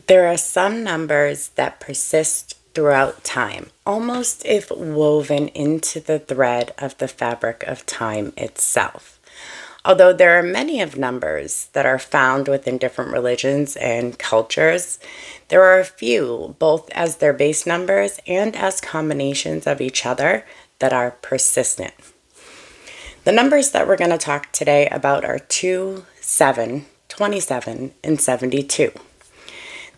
There are some numbers that persist throughout time, almost if woven into the thread of the fabric of time itself. Although there are many of numbers that are found within different religions and cultures, there are a few, both as their base numbers and as combinations of each other, that are persistent. The numbers that we're going to talk today about are 2, 7, 27, and 72.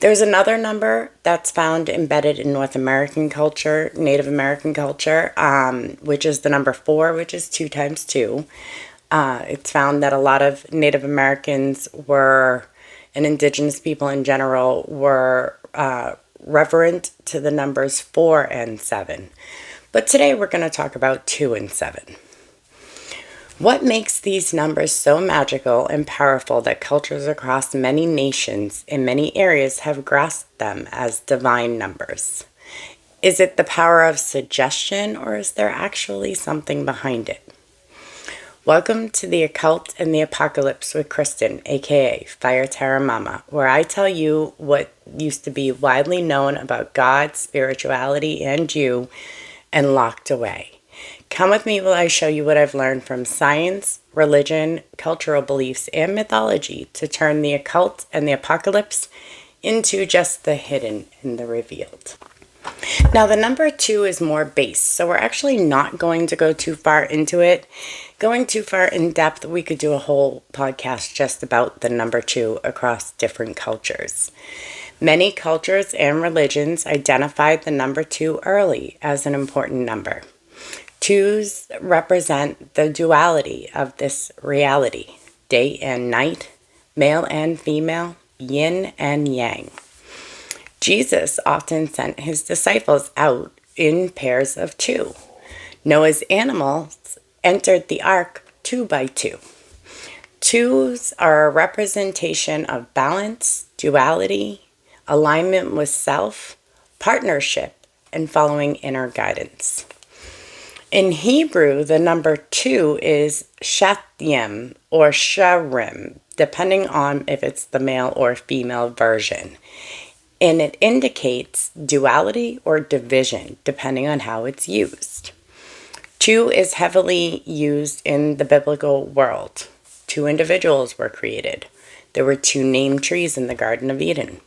There's another number that's found embedded in North American culture, Native American culture, which is the number 4, which is 2 times 2. It's found that a lot of Native Americans were, and indigenous people in general, were reverent to the numbers 4 and 7. But today we're going to talk about 2 and 7. What makes these numbers so magical and powerful that cultures across many nations in many areas have grasped them as divine numbers? Is it the power of suggestion, or is there actually something behind it? Welcome to the Occult and the Apocalypse with Kristen, aka Fire Terra Mama, where I tell you what used to be widely known about God, spirituality, and you, and locked away. Come with me while I show you what I've learned from science, religion, cultural beliefs, and mythology to turn the occult and the apocalypse into just the hidden and the revealed. Now, the number 2 is more base, so we're actually not going to go too far into it. Going too far in depth, we could do a whole podcast just about the number 2 across different cultures. Many cultures and religions identified the number 2 early as an important number. 2s represent the duality of this reality, day and night, male and female, yin and yang. Jesus often sent his disciples out in pairs of 2. Noah's animals entered the ark 2 by 2. 2s are a representation of balance, duality, alignment with self, partnership, and following inner guidance. In Hebrew, the number 2 is Shathim or Sharim, depending on if it's the male or female version. And it indicates duality or division, depending on how it's used. 2 is heavily used in the biblical world. 2 individuals were created. There were 2 named trees in the Garden of Eden.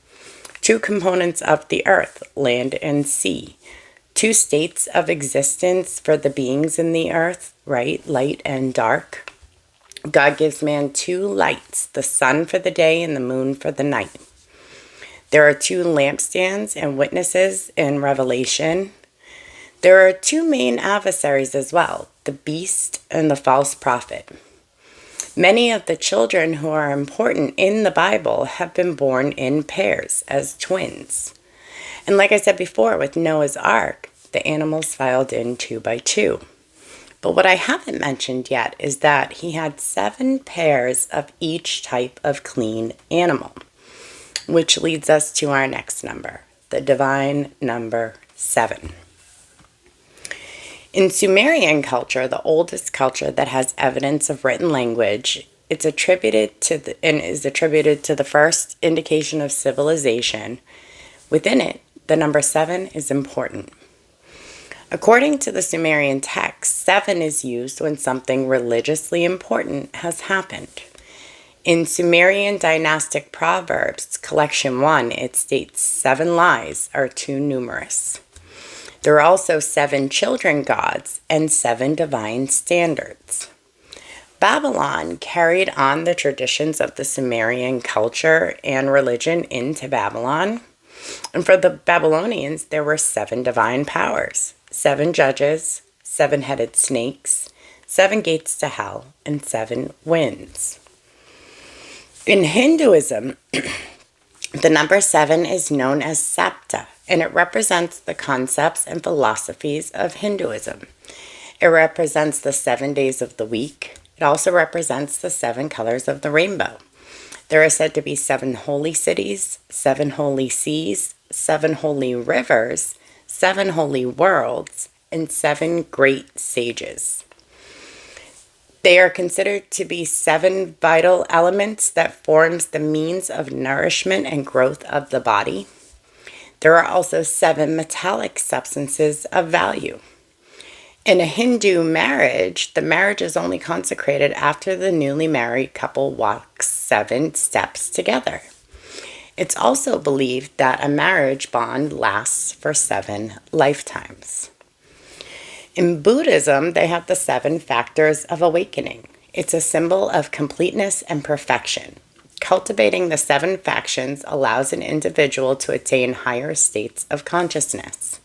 2 components of the earth, land and sea. 2 states of existence for the beings in the earth, right? Light and dark. God gives man 2 lights, the sun for the day and the moon for the night. There are 2 lampstands and witnesses in Revelation. There are 2 main adversaries as well, the beast and the false prophet. Many of the children who are important in the Bible have been born in pairs as twins. And like I said before, with Noah's Ark, the animals filed in 2 by 2. But what I haven't mentioned yet is that he had 7 pairs of each type of clean animal, which leads us to our next number, the divine number 7. In Sumerian culture, the oldest culture that has evidence of written language, it's attributed to the first indication of civilization. Within it, the number 7 is important. According to the Sumerian text, 7 is used when something religiously important has happened. In Sumerian dynastic proverbs, collection 1, it states 7 lies are too numerous. There are also 7 children gods and 7 divine standards. Babylon carried on the traditions of the Sumerian culture and religion into Babylon. And for the Babylonians, there were 7 divine powers, 7 judges, 7-headed snakes, 7 gates to hell, and 7 winds. In Hinduism, the number 7 is known as Sapta, and it represents the concepts and philosophies of Hinduism. It represents the 7 days of the week. It also represents the 7 colors of the rainbow. There are said to be 7 holy cities, 7 holy seas, 7 holy rivers, 7 holy worlds, and 7 great sages. They are considered to be 7 vital elements that forms the means of nourishment and growth of the body. There are also 7 metallic substances of value. In a Hindu marriage, the marriage is only consecrated after the newly married couple walks 7 steps together. It's also believed that a marriage bond lasts for 7 lifetimes. In Buddhism, they have the 7 factors of awakening. It's a symbol of completeness and perfection. Cultivating the 7 factions allows an individual to attain higher states of consciousness.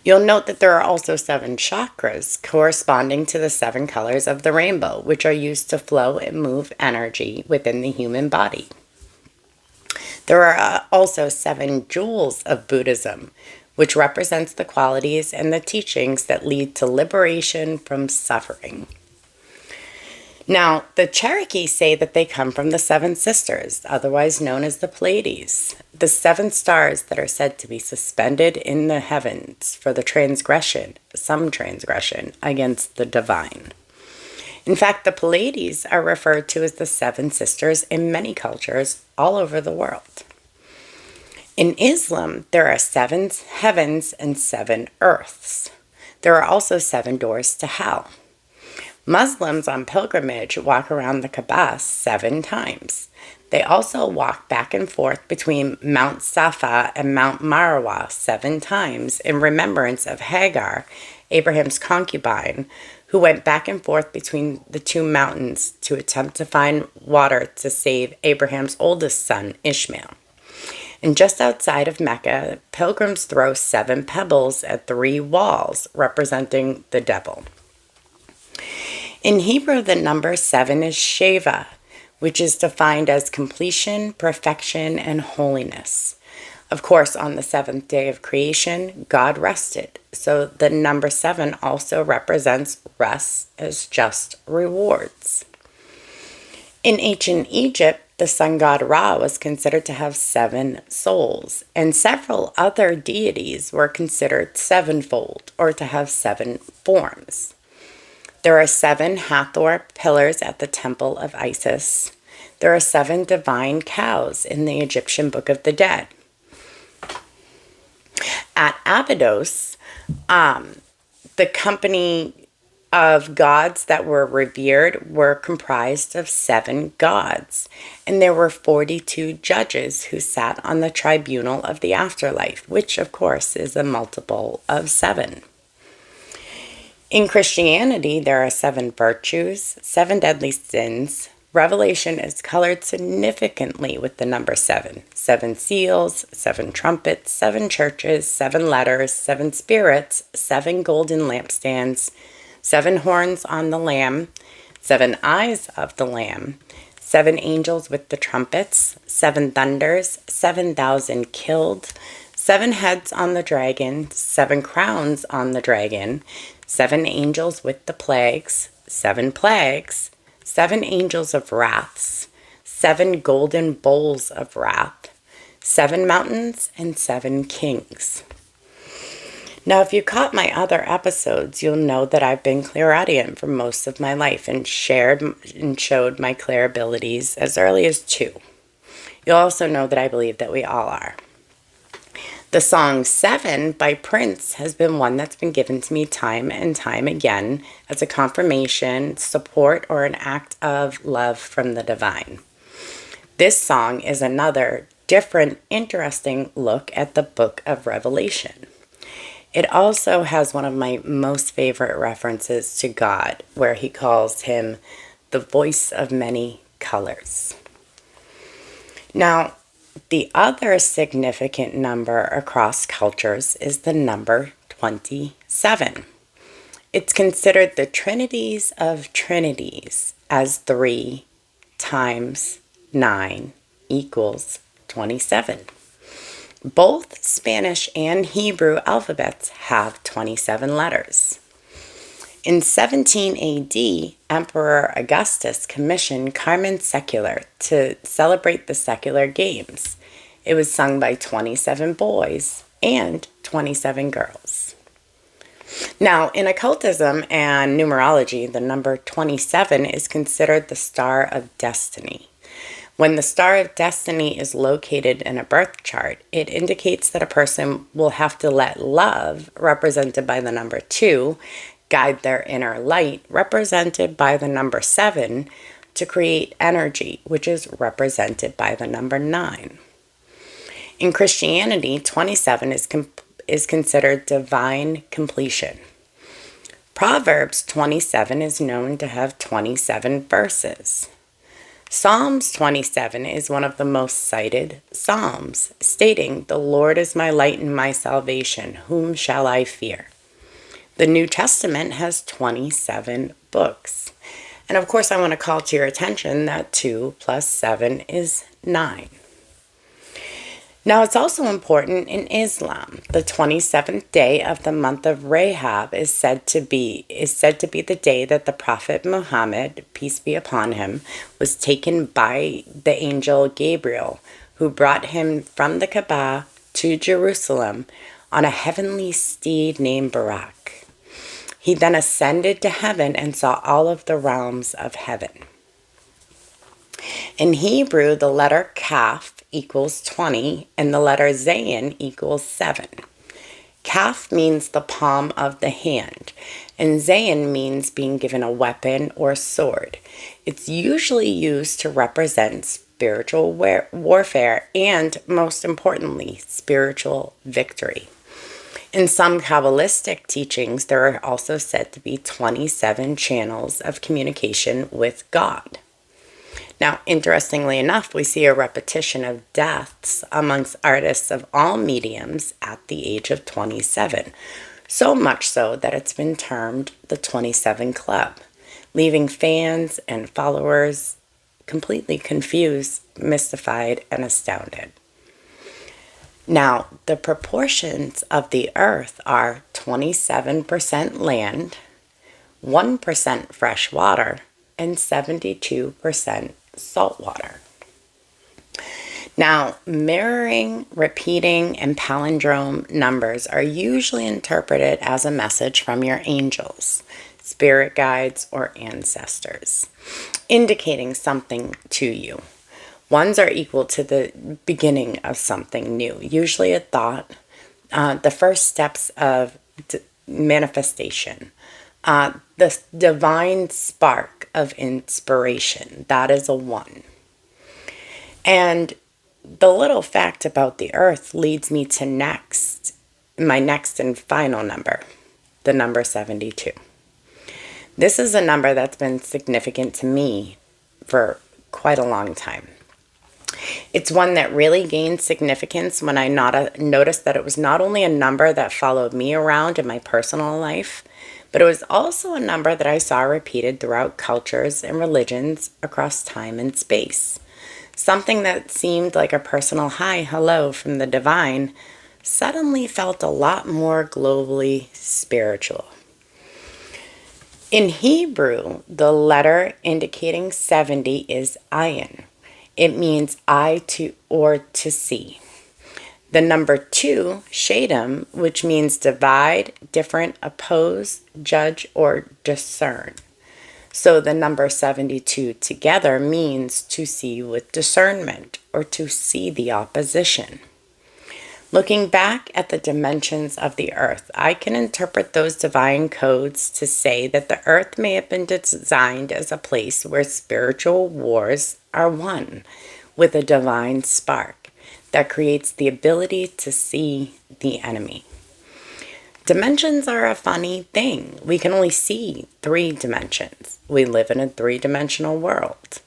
You'll note that there are also 7 chakras corresponding to the 7 colors of the rainbow, which are used to flow and move energy within the human body. There are also 7 jewels of Buddhism, which represents the qualities and the teachings that lead to liberation from suffering. Now, the Cherokee say that they come from the 7 sisters, otherwise known as the Pleiades, the 7 stars that are said to be suspended in the heavens for some transgression against the divine. In fact, the Pleiades are referred to as the 7 sisters in many cultures all over the world. In Islam, there are 7 heavens and 7 earths. There are also 7 doors to hell. Muslims on pilgrimage walk around the Kaaba 7 times. They also walk back and forth between Mount Safa and Mount Marwa 7 times in remembrance of Hagar, Abraham's concubine, who went back and forth between the 2 mountains to attempt to find water to save Abraham's oldest son, Ishmael. And just outside of Mecca, pilgrims throw 7 pebbles at 3 walls, representing the devil. In Hebrew, the number 7 is Sheva, which is defined as completion, perfection, and holiness. Of course, on the 7th day of creation, God rested. So the number 7 also represents rest as just rewards. In ancient Egypt, the sun god Ra was considered to have 7 souls, and several other deities were considered sevenfold, or to have 7 forms. There are 7 Hathor pillars at the temple of Isis. There are 7 divine cows in the Egyptian Book of the Dead. At Abydos, the company of gods that were revered were comprised of 7 gods, and there were 42 judges who sat on the tribunal of the afterlife, which of course is a multiple of 7. In Christianity, there are 7 virtues, 7 deadly sins. Revelation is colored significantly with the number 7. 7 seals, 7 trumpets, 7 churches, 7 letters, 7 spirits, 7 golden lampstands, 7 horns on the Lamb, 7 eyes of the Lamb, 7 angels with the trumpets, 7 thunders, 7,000 killed, 7 heads on the dragon, 7 crowns on the dragon, 7 angels with the plagues, 7 plagues, 7 angels of wraths, 7 golden bowls of wrath, 7 mountains, and 7 kings. Now, if you caught my other episodes, you'll know that I've been clairaudient for most of my life and shared and showed my clair abilities as early as 2. You'll also know that I believe that we all are. The song 7 by Prince has been one that's been given to me time and time again as a confirmation, support, or an act of love from the divine. This song is another different, interesting look at the book of Revelation. It also has one of my most favorite references to God, where he calls him the voice of many colors. Now, the other significant number across cultures is the number 27. It's considered the trinities of trinities, as 3 times 9 equals 27. Both Spanish and Hebrew alphabets have 27 letters. In 17 AD, Emperor Augustus commissioned Carmen Secular to celebrate the secular games. It was sung by 27 boys and 27 girls. Now, in occultism and numerology, the number 27 is considered the star of destiny. When the star of destiny is located in a birth chart, it indicates that a person will have to let love, represented by the number 2, guide their inner light, represented by the number 7, to create energy, which is represented by the number 9. In Christianity, 27 is considered divine completion. Proverbs 27 is known to have 27 verses. Psalms 27 is one of the most cited psalms, stating, "The Lord is my light and my salvation. Whom shall I fear?" The New Testament has 27 books. And of course, I want to call to your attention that 2 plus 7 is 9. Now, it's also important in Islam. The 27th day of the month of Rahab is said to be the day that the Prophet Muhammad, peace be upon him, was taken by the angel Gabriel, who brought him from the Kaaba to Jerusalem on a heavenly steed named Barak. He then ascended to heaven and saw all of the realms of heaven. In Hebrew, the letter Kaf equals 20 and the letter Zayin equals 7. Kaf means the palm of the hand, and Zayin means being given a weapon or sword. It's usually used to represent spiritual warfare and, most importantly, spiritual victory. In some Kabbalistic teachings, there are also said to be 27 channels of communication with God. Now, interestingly enough, we see a repetition of deaths amongst artists of all mediums at the age of 27, so much so that it's been termed the 27 Club, leaving fans and followers completely confused, mystified, and astounded. Now, the proportions of the earth are 27% land, 1% fresh water, and 72% salt water. Now, mirroring, repeating, and palindrome numbers are usually interpreted as a message from your angels, spirit guides, or ancestors, indicating something to you. Ones are equal to the beginning of something new, usually a thought, the first steps of manifestation, the divine spark of inspiration. That is a 1. And the little fact about the earth leads me to my next and final number, the number 72. This is a number that's been significant to me for quite a long time. It's one that really gained significance when I noticed that it was not only a number that followed me around in my personal life, but it was also a number that I saw repeated throughout cultures and religions across time and space. Something that seemed like a personal hi, hello from the divine suddenly felt a lot more globally spiritual. In Hebrew, the letter indicating 70 is ayin. It means eye to or to see. The number 2, shadim, which means divide, different, oppose, judge, or discern. So the number 72 together means to see with discernment, or to see the opposition. Looking back at the dimensions of the earth, I can interpret those divine codes to say that the earth may have been designed as a place where spiritual wars are won with a divine spark that creates the ability to see the enemy. Dimensions are a funny thing. We can only see 3 dimensions. We live in a 3-dimensional world.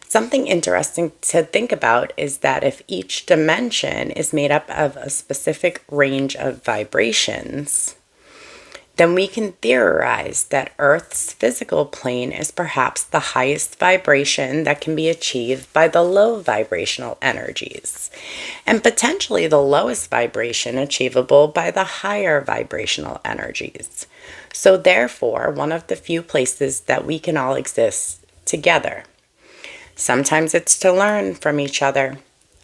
Something interesting to think about is that if each dimension is made up of a specific range of vibrations, then we can theorize that Earth's physical plane is perhaps the highest vibration that can be achieved by the low vibrational energies, and potentially the lowest vibration achievable by the higher vibrational energies. So therefore, one of the few places that we can all exist together. Sometimes it's to learn from each other,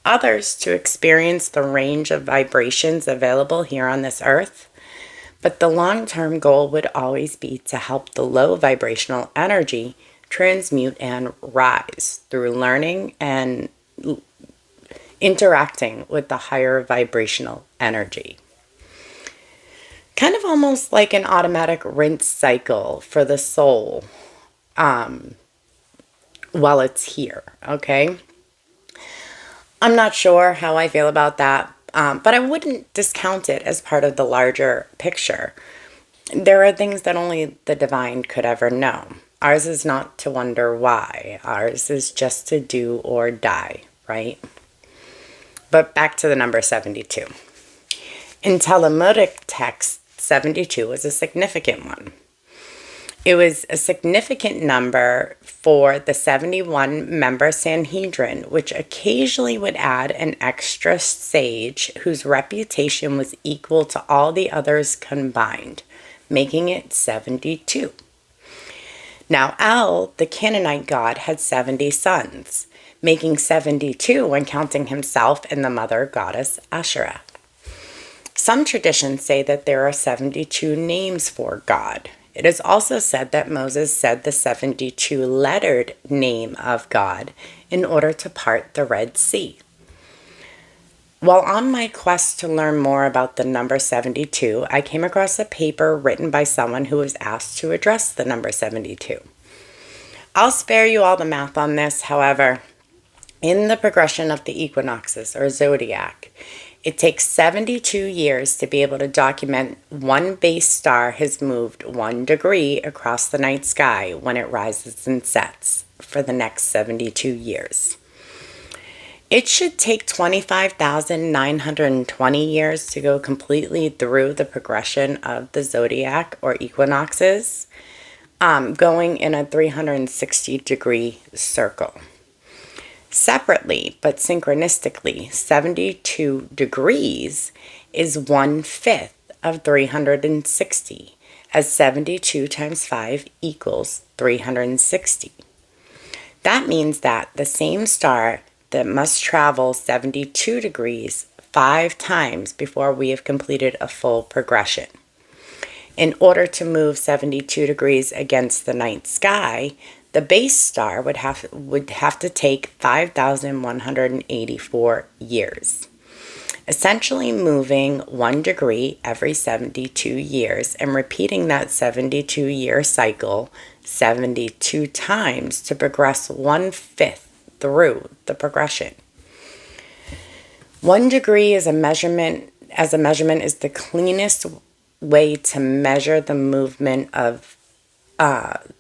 others to experience the range of vibrations available here on this earth. But the long-term goal would always be to help the low vibrational energy transmute and rise through learning and interacting with the higher vibrational energy. Kind of almost like an automatic rinse cycle for the soul while it's here, okay? I'm not sure how I feel about that, but I wouldn't discount it as part of the larger picture. There are things that only the divine could ever know. Ours is not to wonder why. Ours is just to do or die, right? But back to the number 72. In Talmudic text, 72 was a significant one. It was a significant number for the 71-member Sanhedrin, which occasionally would add an extra sage whose reputation was equal to all the others combined, making it 72. Now El, the Canaanite god, had 70 sons, making 72 when counting himself and the mother goddess Asherah. Some traditions say that there are 72 names for God. It is also said that Moses said the 72-lettered name of God in order to part the Red Sea. While on my quest to learn more about the number 72, I came across a paper written by someone who was asked to address the number 72. I'll spare you all the math on this, however. In the progression of the equinoxes, or zodiac, it takes 72 years to be able to document one base star has moved 1 degree across the night sky when it rises and sets for the next 72 years. It should take 25,920 years to go completely through the progression of the zodiac or equinoxes, going in a 360-degree circle. Separately, but synchronistically, 72 degrees is 1/5 of 360, as 72 times 5 equals 360. That means that the same star that must travel 72 degrees 5 times before we have completed a full progression. In order to move 72 degrees against the night sky, the base star would have to take 5,184 years, essentially moving 1 degree every 72 years and repeating that 72-year cycle 72 times to progress 1/5 through the progression. 1 degree is a measurement is the cleanest way to measure the movement of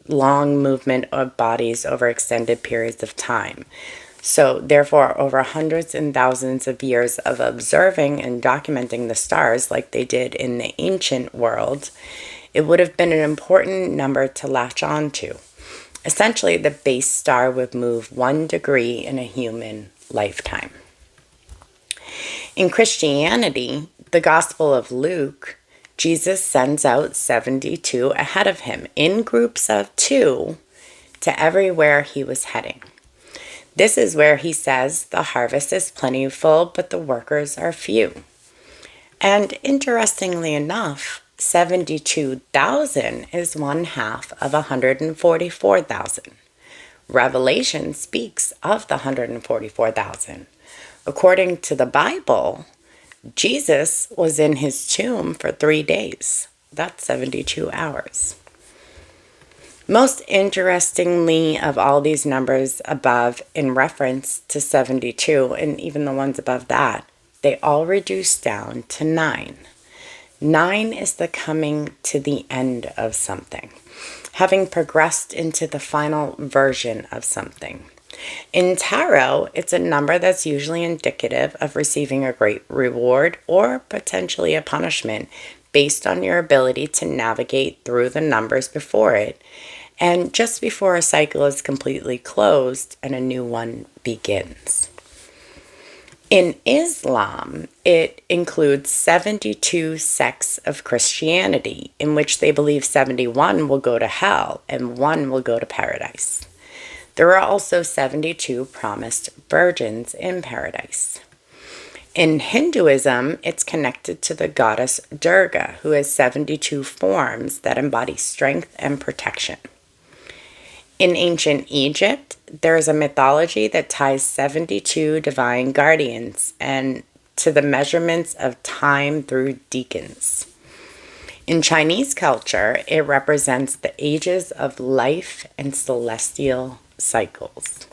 long movement of bodies over extended periods of time. So therefore, over hundreds and thousands of years of observing and documenting the stars like they did in the ancient world, it would have been an important number to latch on to. Essentially, the base star would move 1 degree in a human lifetime. In Christianity, the Gospel of Luke, Jesus sends out 72 ahead of him in groups of 2 to everywhere he was heading. This is where he says the harvest is plentiful, but the workers are few. And interestingly enough, 72,000 is 1/2 of 144,000. Revelation speaks of the 144,000. According to the Bible, Jesus was in his tomb for 3 days. That's 72 hours. Most interestingly of all these numbers above in reference to 72, and even the ones above that, they all reduce down to 9. 9 is the coming to the end of something, having progressed into the final version of something. In tarot, it's a number that's usually indicative of receiving a great reward or potentially a punishment based on your ability to navigate through the numbers before it, and just before a cycle is completely closed and a new one begins. In Islam, it includes 72 sects of Christianity, in which they believe 71 will go to hell and 1 will go to paradise. There are also 72 promised virgins in paradise. In Hinduism, it's connected to the goddess Durga, who has 72 forms that embody strength and protection. In ancient Egypt, there is a mythology that ties 72 divine guardians and to the measurements of time through decans. In Chinese culture, it represents the ages of life and celestial cycles.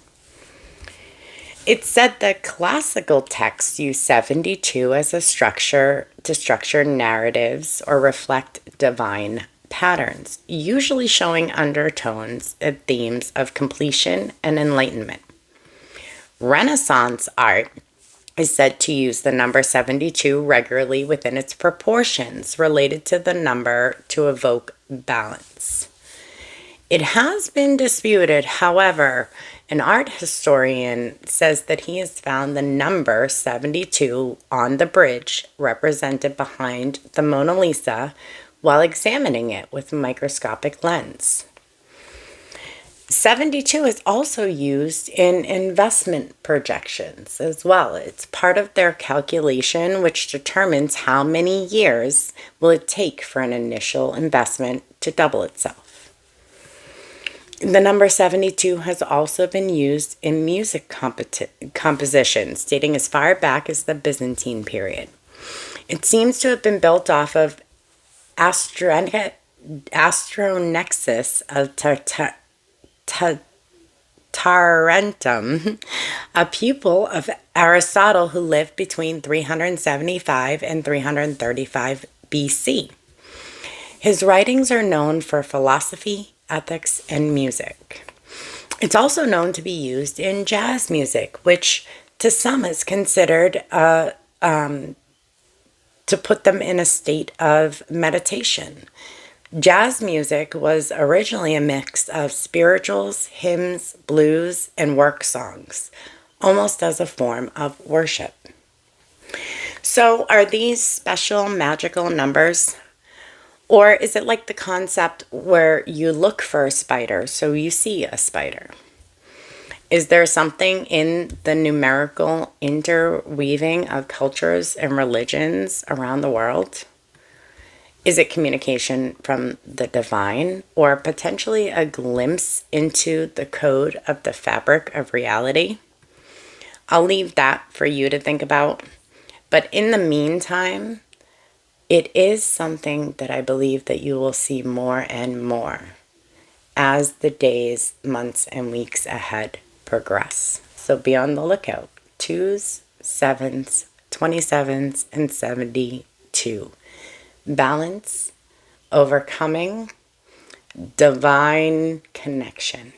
It's said that classical texts use 72 as a structure to structure narratives or reflect divine patterns, usually showing undertones and themes of completion and enlightenment. Renaissance art is said to use the number 72 regularly within its proportions related to the number to evoke balance. It has been disputed, however, an art historian says that he has found the number 72 on the bridge represented behind the Mona Lisa while examining it with a microscopic lens. 72 is also used in investment projections as well. It's part of their calculation, which determines how many years will it take for an initial investment to double itself. The number 72 has also been used in music compositions dating as far back as the Byzantine period. It seems to have been built off of Astronexus of Tarentum, a pupil of Aristotle who lived between 375 and 335 BC. His writings are known for philosophy, ethics, and music. It's also known to be used in jazz music, which to some is considered to put them in a state of meditation. Jazz music was originally a mix of spirituals, hymns, blues, and work songs, almost as a form of worship. So, are these special magical numbers? Or is it like the concept where you look for a spider, so you see a spider? Is there something in the numerical interweaving of cultures and religions around the world? Is it communication from the divine, or potentially a glimpse into the code of the fabric of reality? I'll leave that for you to think about. But in the meantime, it is something that I believe that you will see more and more as the days, months, and weeks ahead progress. So be on the lookout. 2s, 7s, 27s, and 72. Balance, overcoming, divine connection.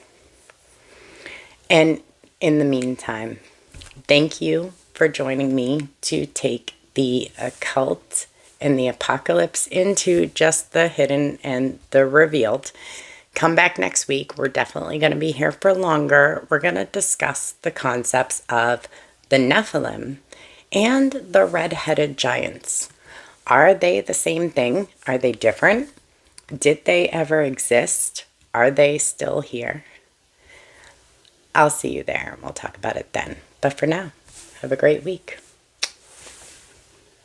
And in the meantime, thank you for joining me to take the occult and the apocalypse into just the hidden and the revealed. Come back next week. We're definitely going to be here for longer. We're going to discuss the concepts of the Nephilim and the red-headed giants. Are they the same thing? Are they different? Did they ever exist? Are they still here? I'll see you there and we'll talk about it then. But for now, have a great week.